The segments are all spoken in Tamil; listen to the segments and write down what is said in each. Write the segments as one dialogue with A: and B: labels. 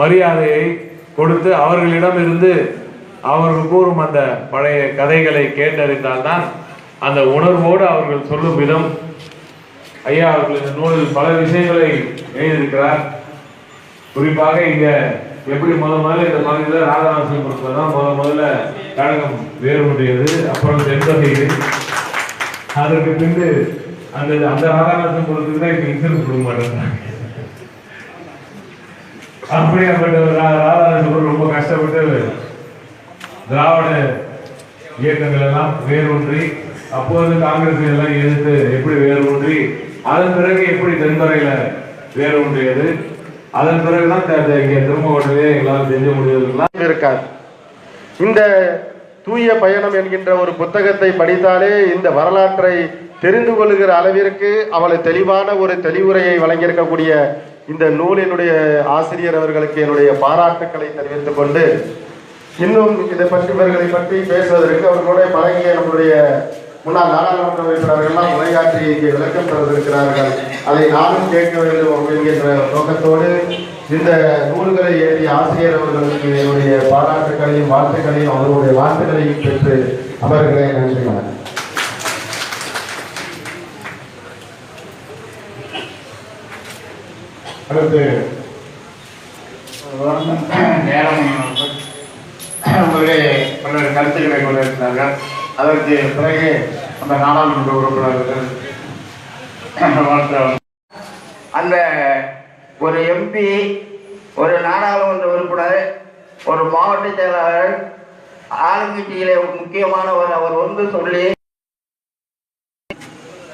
A: மரியாதையை கொடுத்து அவர்களிடம் இருந்து அவர்கள் கூறும் அந்த பழைய கதைகளை கேட்டறிந்தால்தான் அந்த உணர்வோடு அவர்கள் சொல்லும் விதம். ஐயா அவர்கள் இந்த நூலில் பல விஷயங்களை எழுதியிருக்கிறார். குறிப்பாக இங்க எப்படி முதல்ல இந்த பகுதியில் ராதாநாசிபுரத்தில் தான் முதல்ல கழகம் வேறுபடுகிறது, அப்புறம் தென்பகுதியில், அதற்கு பின்பு அந்த ராதாநாசிபுரத்துக்கு தான் இப்ப இன்சூரன்ஸ் கொடுக்க மாட்டேங்கிறாங்க. அப்படியாப்பட்ட ராதாநாசிபுரம் ரொம்ப கஷ்டப்பட்டு திராவிட இயக்கங்கள் எல்லாம் வேரூன்றி, அப்போது காங்கிரஸ் எல்லாம் எதிர்த்து எப்படி வேரூன்றி, அதன் பிறகு எப்படி தென்மறையில வேரூன்றியது, அதன் பிறகுதான் இங்க திரும்பவே எங்களால் செஞ்ச முடிவதெல்லாம்
B: இருக்காது. இந்த தூய பயணம் என்கின்ற ஒரு புத்தகத்தை படித்தாலே இந்த வரலாற்றை தெரிந்து கொள்ளுகிற அளவிற்கு அவளை தெளிவான ஒரு தெளிவுரையை வழங்கியிருக்கக்கூடிய இந்த நூலினுடைய ஆசிரியர் அவர்களுக்கு என்னுடைய பாராட்டுக்களை தெரிவித்துக் கொண்டு, இன்னும் இதை பற்றி இவர்களை பற்றி பேசுவதற்கு அவர்களுடைய பழகிய நம்முடைய முன்னாள் நாடாளுமன்ற உறுப்பினர்கள்லாம் உரையாற்றி இங்கே விளக்கம் தந்திருக்கிறார்கள். அதை நானும் கேட்க வேண்டும் என்கின்ற நோக்கத்தோடு இந்த நூல்களை எழுதிய ஆசிரியர் அவர்களுக்கு என்னுடைய பாராட்டுகளையும் வாழ்த்துக்களையும் அவர்களுடைய வாழ்த்துக்களையும் பெற்று அவர்களை நன்றி.
C: அடுத்து நேரம் உங்களுடைய பல்வேறு கருத்துக்களை கொண்டிருக்கிறார்கள். அதற்கு பிறகு அந்த நாடாளுமன்ற உறுப்பினர்கள்
D: அந்த ஒரு எம்பி, ஒரு நாடாளுமன்ற உறுப்பினர், ஒரு மாவட்ட செயலாளர், ஆளுங்கட்சியிலே முக்கியமானவர், அவர் வந்து சொல்லி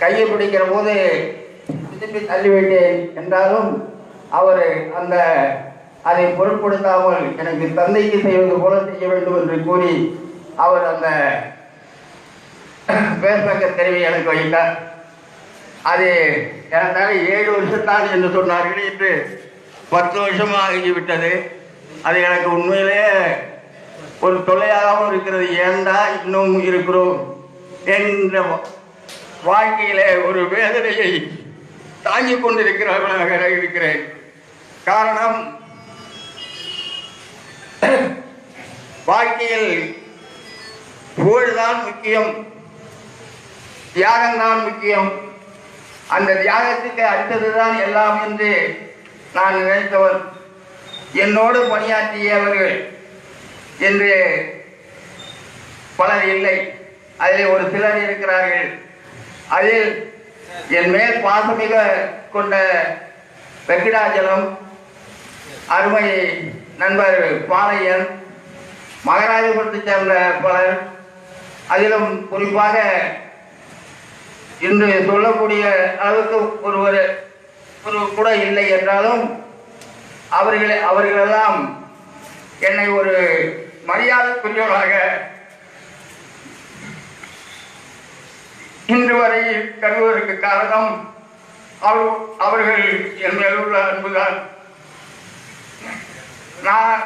D: கையை பிடிக்கிற போது திருப்பி தள்ளிவிட்டேன் என்றாலும் அவர் அதை பொருட்படுத்தாமல் எனக்கு தந்தைக்கு செய்வது போல செய்ய வேண்டும் என்று கூறி அவர் அந்த பேஸ்பேக்க தெரிவி எனக்கு வைத்தார். அது ஏறத்தாழ 7 வருஷத்தான் என்று சொன்னார்கள், இன்று 10 வருஷமாக ஆகிவிட்டது. அது எனக்கு உண்மையிலே ஒரு தொல்லையாகவும் இருக்கிறது. ஏண்டா இன்னும் இருக்கிறோம் என்ற வாழ்க்கையிலே ஒரு வேதனையை தாங்கிக் கொண்டிருக்கிறவர்களாக இருக்கிறேன். காரணம், வாழ்க்கையில் புகழ்தான் முக்கியம், தியாகம்தான் முக்கியம். அந்த தியாகத்துக்கு அடுத்ததுதான் எல்லாம் என்று நான் நினைத்தவன். என்னோடு பணியாற்றியவர்கள் என்று பலர் இல்லை, அதில் ஒரு சிலர் இருக்கிறார்கள். அதில் என் மேல் பாசமிக கொண்ட வெங்கிடாச்சலம், அருமை நண்பர் பாளையன், மகாராஜபுரத்தை சேர்ந்த பலர், அதிலும் குறிப்பாக இன்று சொல்லக்கூடிய அளவுக்கு ஒருவர் கூட இல்லை என்றாலும் அவர்களெல்லாம் என்னை ஒரு மரியாதைக்குரியவர்களாக இன்று வரை கருவதற்கு காரணம் அவர்கள் என் மேல் உள்ள அன்புதான். நான்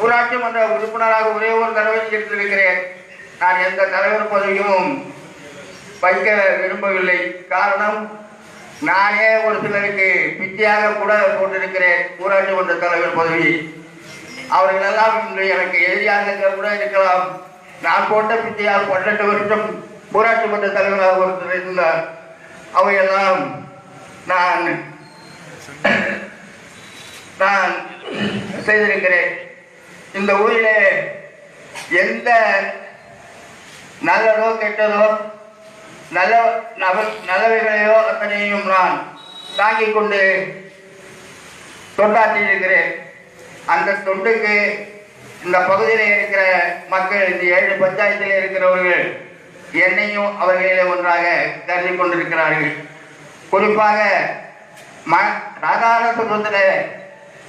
D: ஊராட்சி மன்ற உறுப்பினராக ஒரே ஒரு தடவை இருந்திருக்கிறேன். நான் எந்த தலைவர் பதவியும் வைக்க விரும்பவில்லை. காரணம், நானே ஒரு சிலருக்கு பிச்சையாக கூட போட்டிருக்கிறேன் ஊராட்சி மன்ற தலைவர் பதவி. அவர்களெல்லாம் இன்று எனக்கு எதிரியாக கூட இருக்கலாம். நான் போட்ட பிச்சையால் 18 வருஷம் ஊராட்சி மன்ற தலைவராக ஒருத்தர் இருந்தார். அவையெல்லாம் நான் செய்திருக்கிறேன். இந்த ஊரிலே எந்த நல்லதோ கெட்டதோ நல்லவைகளையோ அத்தனையும் நான் தாங்கிக் கொண்டு தொண்டாற்றியிருக்கிறேன். அந்த தொண்டுக்கு இந்த பகுதியில் இருக்கிற மக்கள், இந்த 7 பஞ்சாயத்தில் இருக்கிறவர்கள் என்னையும் அவர்களிலே ஒன்றாக கருதி கொண்டிருக்கிறார்கள். குறிப்பாக ராதாநாசிபுரத்தில்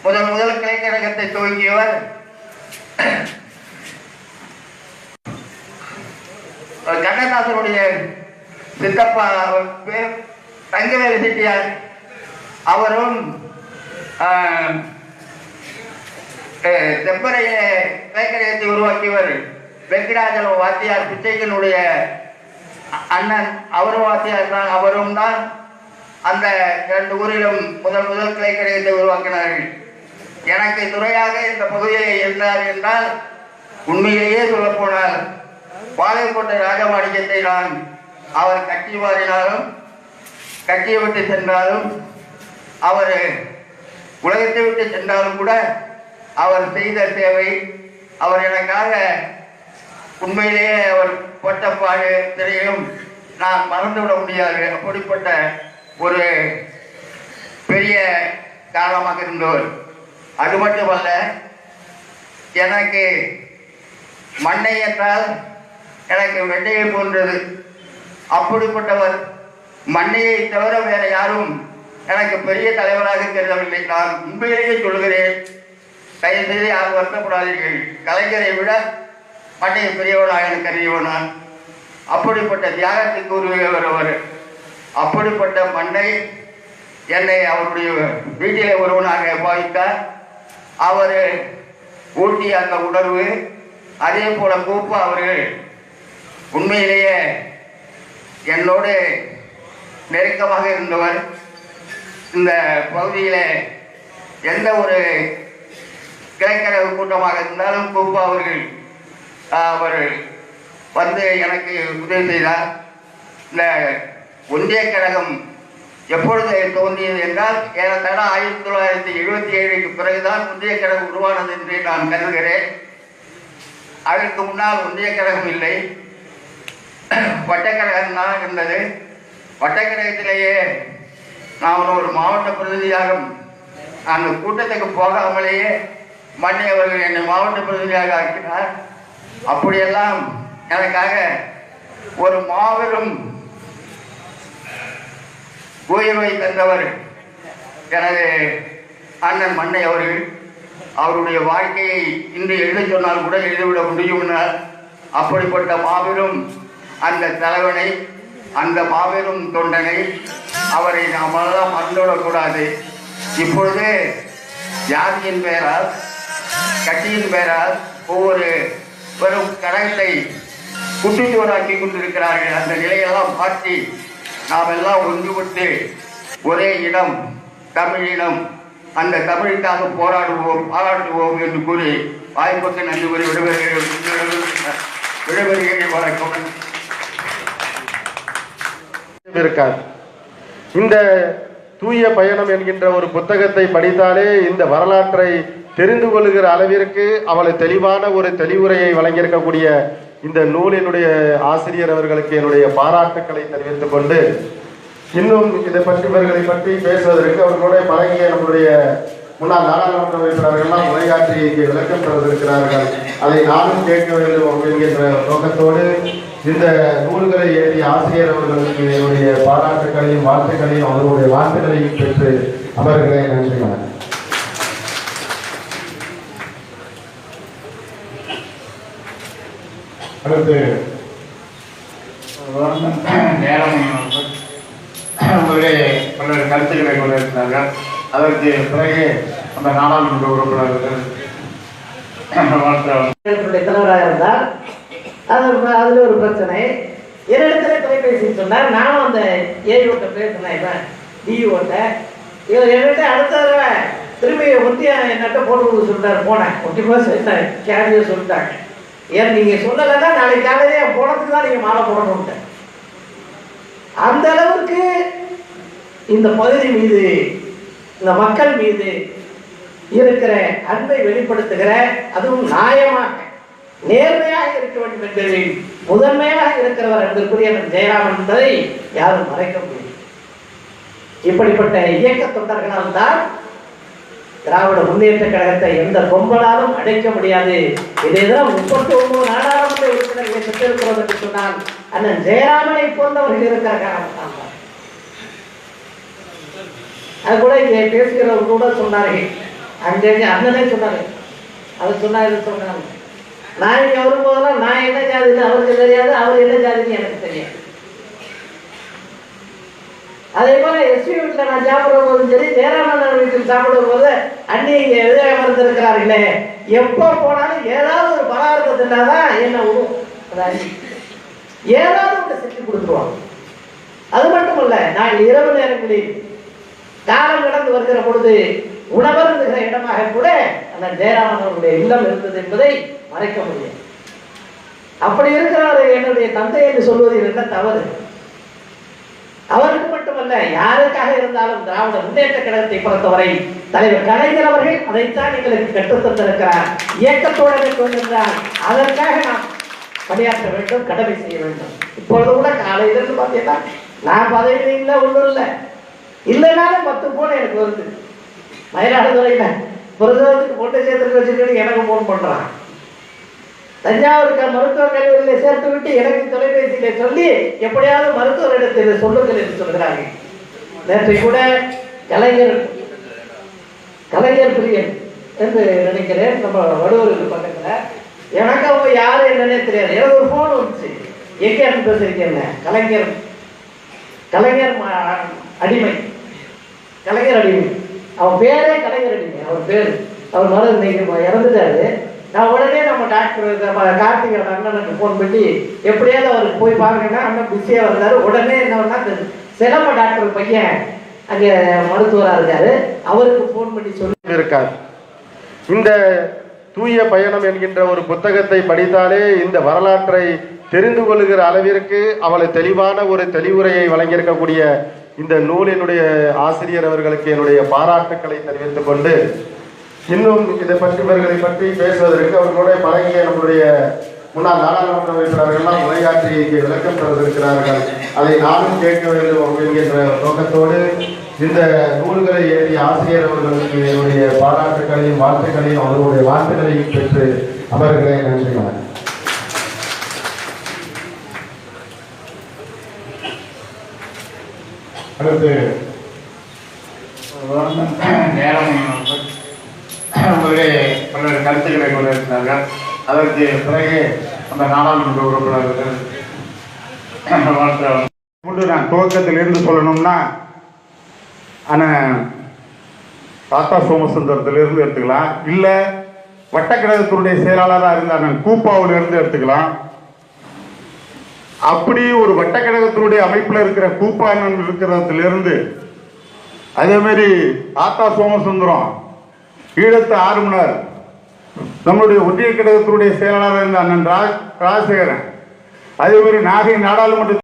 D: முதல் கிளைக்கழகத்தை துவங்கியவர் கண்ணதாசனுடைய சித்தப்பா பேர் தங்கவேலு செட்டியார். அவரும் தெப்பரைய கிளைக்கழகத்தை உருவாக்கியவர் வெங்கடாச்சலம் வாத்தியார், பிச்சைக்கனுடைய அண்ணன், அவரும் வாத்தியார் தான். அவரும் தான் அந்த 2 ஊரிலும் முதல் கிளை கழகத்தை உருவாக்கினார்கள். எனக்கு துணையாக இந்த பகுதியில் இருந்தார் என்றால் உண்மையிலேயே சொல்லப்போனால் பாளையங்கோட்டை ராஜமாணிக்கத்தை நான் அவர் கட்சி மாறினாலும் கட்சியை விட்டு சென்றாலும் அவர் உலகத்தை விட்டு சென்றாலும் கூட அவர் செய்த சேவை, அவர் எனக்காக உண்மையிலேயே அவர் பட்டப்பாடு திரையிலும் நான் மறந்துவிட முடியாது. அப்படிப்பட்ட ஒரு பெரிய காரணமாக இருந்தவர். அது மட்டுமல்ல, எனக்கு மண்ணை என்றால் எனக்கு வெண்டையை போன்றது. அப்படிப்பட்டவர். மண்ணையை தவிர வேற யாரும் எனக்கு பெரிய தலைவராக தெரியவில்லை. நான் உண்மையிலேயே சொல்கிறேன், தயவு செய்து யாரும் வருத்தப்படாதீர்கள். கலைஞரை விட மண்ணையை பெரியவனாக எனக்கு அறியவனான். அப்படிப்பட்ட தியாகத்துக்கு உருவாக அவர். அப்படிப்பட்ட மண்ணை என்னை அவருடைய வீட்டிலே ஒருவனாக பாவித்தார். அவர் ஊட்டிய அந்த உணர்வு, அதே போல கூப்பா அவர்கள் உண்மையிலேயே என்னோடு நெருக்கமாக இருந்தவர். இந்த பகுதியில் எந்த ஒரு கிளைக்கழக கூட்டமாக இருந்தாலும் கூப்பா அவர்கள் அவர் வந்து எனக்கு உதவி செய்தார். இந்த ஒன்றிய கழகம் எப்பொழுது தோன்றியது என்றால் ஏறத்தாழ 1977க்கு பிறகுதான் ஒன்றிய கழகம் உருவானது என்று நான் கருதுகிறேன். அதற்கு முன்னால் ஒன்றிய கழகம் இல்லை, வட்டக்கழகம் தான் இருந்தது. வட்டக்கழகத்திலேயே நான் ஒரு மாவட்ட பிரதிநிதியாக அந்த கூட்டத்துக்கு போகாமலேயே மண்ணை அவர்கள் என்னை மாவட்ட பிரதிநிதியாக ஆக்கினார். அப்படியெல்லாம் எனக்காக ஒரு மாபெரும் உயர்வை தந்தவர் எனது அண்ணன் மண்ணை அவர்கள். அவருடைய வாழ்க்கையை இன்று எழுத சொன்னால் கூட எழுதிவிட முடியும். அப்படிப்பட்ட மாபெரும் அந்த தலைவனை, அந்த மாபெரும் தொண்டனை, அவரை நாமெல்லாம் மறந்துவிடக்கூடாது. இப்பொழுது ஜாதியின் பெயரால், கட்சியின் பெயரால் ஒவ்வொரு பெரும் கழகத்தை குட்டிச்சுவராக்கி கொண்டிருக்கிறார்கள். அந்த நிலையெல்லாம் மாற்றி நாம் எல்லாம் ஒன்றுபட்டு ஒரே இனம், தமிழினம், அந்த தமிழுக்காக பாராட்டுவோம் என்று கூறி வாய்ப்புக்கு நன்றி கூறி விடைபெறுகிறேன். வணக்கம்.
B: இருக்காது. இந்த தூய பயணம் என்கின்ற ஒரு புத்தகத்தை படித்தாலே இந்த வரலாற்றை தெரிந்து கொள்ளுகிற அளவிற்கு அவளை தெளிவான ஒரு தெளிவுரையை வழங்கியிருக்கக்கூடிய இந்த நூலினுடைய ஆசிரியர் அவர்களுக்கு என்னுடைய பாராட்டுக்களை தெரிவித்துக் கொண்டு, இன்னும் இதை பற்றி இவர்களை பற்றி பேசுவதற்கு அவர்களோட பழகிய நம்முடைய முன்னாள் நாடாளுமன்ற உறுப்பினர்கள்லாம் உரையாற்றி இங்கே விளக்கம் தந்திருக்கிறார்கள். அதை நானும் கேட்க வேண்டும் என்கின்ற நோக்கத்தோடு இந்த நூல்களை எழுதிய ஆசிரியர் அவர்களுக்கு என்னுடைய பாராட்டுகளையும் வாழ்த்துக்களையும் அவர்களுடைய வாழ்த்துக்களையும் பெற்று அமர்கிறேன். நன்றி.
C: அடுத்து நேரம் உங்களுடைய பல்வேறு கருத்துக்களை கொண்டிருக்கிறார்கள். அதற்கு பிறகு அந்த நாடாளுமன்ற உறுப்பினர்கள்
E: தலைவராக இருந்தால் அதுல ஒரு பிரச்சனை. என்னிடத்துல தொலைபேசி சொன்னார். நானும் அந்த ஏஐஓட்ட பேசினேன், டிஇஓட்ட. இவர் என்னிட்ட அடுத்த தடவை திரும்பி ஒட்டியா என்னட்ட போட்டு கொடுக்க சொல்லிட்டாரு. போனேன், ஒட்டிமா சொல்லிட்டேன், கேடியோ சொல்லிட்டாங்க. ஏன் நீங்க சொல்லலைன்னா நாளைக்கு காலையிலே போனதுக்கு தான் நீங்க மாலை போடணும்ட்டு. அந்த அளவுக்கு இந்த பகுதி மீது, இந்த மக்கள் மீது இருக்கிற அன்பை வெளிப்படுத்துகிற, அதுவும் நியாயமாக நேர்மையாக இருக்க வேண்டும் என்பதில் முதன்மையாக இருக்கிறவர் என்பதற்குரிய ஜெயராமன் என்பதை யாரும் மறைக்க முடியும். இப்படிப்பட்ட இயக்க தொண்டர்களால் தான் திராவிட முன்னேற்ற கழகத்தை எந்த கொம்பனாலும் அடைக்க முடியாது. இதேதான் 39 நாடாளுமன்ற உறுப்பினர்களை பெற்றிருக்கிறோம் என்று சொன்னால் அண்ணன் ஜெயராமனை போன்றவர்கள் இருக்கிற காரணம். அது கூட இங்கே பேசுகிறவர் கூட சொன்னார்கள், அங்கே அண்ணனே சொன்னார்கள், அதை சொன்னா இது சொன்னாங்க. நான் இங்கே வரும்போதெல்லாம் நான் என்ன ஜாதின்னு அவருக்கு தெரியாது, அவர் என்ன ஜாதின்னு எனக்கு தெரியாது. அதே போல எஸ்பி வீட்டில் நான் சாப்பிடும் போதும் சரி, ஜெயராமன் வீட்டில் சாப்பிடும் போது அண்ணி இங்கே எதிராக மறந்துருக்கிறார்களே, எப்போ போனாலும் ஏதாவது ஒரு பலகாரத்தை தின்னாதான் என்ன விடும். அது அண்ணி ஏதாவது ஒன்று செஞ்சு கொடுத்துருவாங்க. அது மட்டுமல்ல, நாங்கள் இரவு நேரங்களில் காலம் கடந்து வருகிற பொழுது உணவருந்துகிற இடமாக கூட அந்த ஜெயராமன் அவர்களுடைய இல்லம் இருந்தது என்பதை மறைக்க முடியும். அப்படி இருக்கிறார் என்னுடைய தந்தை என்று சொல்வதில் என்ன தவறு? அவருக்கு மட்டுமல்ல, யாருக்காக இருந்தாலும் திராவிட முன்னேற்ற கழகத்தை பொறுத்தவரை தலைவர் கலைஞர் அவர்கள் அதைத்தான் எங்களுக்கு கற்றுத்தந்திருக்கிறார். இயக்கத்தோடு கொண்டிருந்தால் அதற்காக நாம் பணியாற்ற வேண்டும், கடமை செய்ய வேண்டும். இப்பொழுது கூட காலையிலிருந்து பார்த்தீங்கன்னா நான் பதவியில் இல்லை, ஒன்றும் இல்லை, இல்லைனாலும் 10 போன் எனக்கு வருது. மயிலாடுதுறையில பிரதமத்துக்கு பொட்டை சேர்த்துட்டு வச்சுக்கிட்டு எனக்கு போன் பண்றான். தஞ்சாவூருக்கு மருத்துவக் கல்லூரியில சேர்த்து விட்டு எனக்கு தொலைபேசியில சொல்லி எப்படியாவது மருத்துவரிடத்தில் சொல்லுங்கள் என்று சொல்கிறார்கள். நேற்று கூட கலைஞர் பிரியன் என்று நினைக்கிறேன், நம்ம வடுவூருக்கு பக்கத்துல. எனக்கு அவங்க யாரு என்னன்னே தெரியாது. எனக்கு ஒரு போன் வந்துச்சு, எங்கே பேசிருக்கேன், கலைஞர் அடிமை, கலைஞர் அடிமை. அவன் பேரே கலைஞர் அடிமை. அவர் பேரு, அவர் மருந்து இறந்துட்டாரு. நான் உடனே நம்ம டாக்டர் கார்த்திகை அண்ணனுக்கு ஃபோன் பண்ணி எப்படியாவது அவருக்கு போய் பாருங்கன்னா அண்ணன் பிஸியாக வந்தாரு. உடனே என்னன்னா சிலம்ப டாக்டர் பையன் அங்கே மருத்துவராக இருக்காரு, அவருக்கு ஃபோன் பண்ணி சொல்லி
B: இருக்கார். இந்த தூய பயணம் என்கின்ற ஒரு புத்தகத்தை படித்தாலே இந்த வரலாற்றை தெரிந்து கொள்ளுகிற அளவிற்கு அவளை தெளிவான ஒரு தெளிவுரையை வழங்கியிருக்கக்கூடிய இந்த நூலினுடைய ஆசிரியர் அவர்களுக்கு என்னுடைய பாராட்டுக்களை தெரிவித்துக் கொண்டு, இன்னும் இதை பற்றி இவர்களை பற்றி பேசுவதற்கு அவர்களுடைய பழகிய நம்முடைய முன்னாள் நாடாளுமன்ற உறுப்பினர்கள்லாம் உரையாற்றி இங்கே விளக்கம் தந்திருக்கிறார்கள். அதை நானும் கேட்க வேண்டும் என்கின்ற நோக்கத்தோடு இந்த நூல்களை எழுதிய ஆசிரியர் அவர்களுக்கு என்னுடைய பாராட்டுகளையும் வாழ்த்துக்களையும் அவர்களுடைய வாழ்த்துக்களையும் பெற்று அமர்கிறேன். நன்றி. வணக்கம்.
C: அடுத்து நேரம் உங்களுடைய பல்வேறு கருத்துக்களை கொண்டிருக்கிறார்கள். அதற்கு பிறகு அந்த நாடாளுமன்ற உறுப்பினர்கள் நான் துவக்கத்திலிருந்து சொல்லணும்னா தாத்தா சோமசுந்தரத்திலிருந்து எடுத்துக்கலாம், இல்லை வட்டக்கழகத்தினுடைய செயலாளராக இருந்த கூப்பாவிலிருந்து எடுத்துக்கலாம். அப்படி ஒரு வட்டக்கழகத்தினுடைய அமைப்பில் இருக்கிற கூப்பான் இருக்கிறதிலிருந்து, அதே மாதிரி தாத்தா சோமசுந்தரம் ஈழத்து ஆறுமுனர், நம்முடைய ஒன்றிய கழகத்தினுடைய செயலாளராக இருந்த அண்ணன் ராஜசேகரன், அதே மாதிரி நாகை நாடாளுமன்ற